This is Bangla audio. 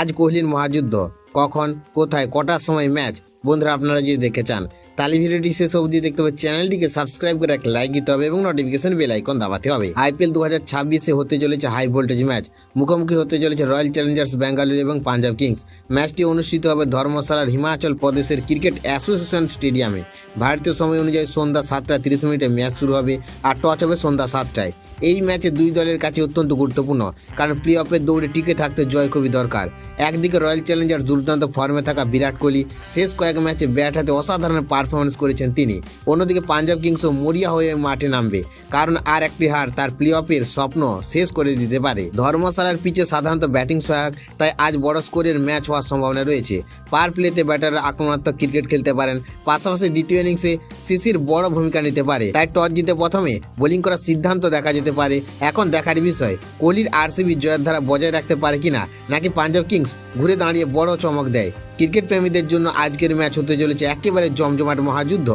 আজ কোহলির মহাযুদ্ধ। কখন, কোথায়, কটার সময় ম্যাচ? বন্ধুরা, আপনারা যদি দেখতে চান তাহলে ভিডিওটি শেষ অবধি দেখতে হবে। চ্যানেলটিকে সাবস্ক্রাইব করে একটা লাইক দিতে হবে এবং নোটিফিকেশন বেল আইকন দাবাতে হবে। আইপিএল 2026-এ হতে চলেছে হাই ভোল্টেজ ম্যাচ। মুখোমুখি হতে চলেছে রয়্যাল চ্যালেঞ্জার্স ব্যাঙ্গালোর এবং পাঞ্জাব কিংস। ম্যাচটি অনুষ্ঠিত হবে ধর্মশালার হিমাচল প্রদেশের ক্রিকেট অ্যাসোসিয়েশন স্টেডিয়ামে। ভারতীয় সময় অনুযায়ী সন্ধ্যা 7:30 ম্যাচ শুরু হবে আর টস হবে সন্ধ্যা 7টায়। এই ম্যাচে দুই দলের কাছে অত্যন্ত গুরুত্বপূর্ণ, কারণ প্লে অফের দৌড়ে টিকে থাকতে জয় খুবই দরকার। একদিকে রয়্যাল চ্যালেঞ্জার্স দুর্দান্ত ফর্মে থাকা বিরাট কোহলি শেষ কয়েক ম্যাচে ব্যাট হাতে অসাধারণ পারফরমেন্স করেছেন তিনি। অন্যদিকে পাঞ্জাব কিংসও মরিয়া হয়ে মাঠে নামবে, কারণ আর একটি হার তার প্লে অফের স্বপ্ন শেষ করে দিতে পারে। ধর্মশালার পিচে সাধারণত ব্যাটিং সহায়ক, তাই আজ বড় স্কোরের ম্যাচ হওয়ার সম্ভাবনা রয়েছে। পাওয়ার প্লেতে ব্যাটাররা আক্রমণাত্মক ক্রিকেট খেলতে পারেন, পাশাপাশি দ্বিতীয় ইনিংসে সিসির বড় ভূমিকা নিতে পারে। তাই টস জিতে প্রথমে বোলিং করার সিদ্ধান্ত দেখা যেতে পারে। এখন দেখার বিষয় কোহলির আরসিবি জয়ের ধারা বজায় রাখতে পারে কিনা, নাকি পাঞ্জাব কিংস ঘুরে দাঁড়িয়ে বড় চমক দেয়। ক্রিকেট প্রেমীদের জন্য আজকের ম্যাচ হতে চলেছে একেবারে জমজমাট মহাযুদ্ধ।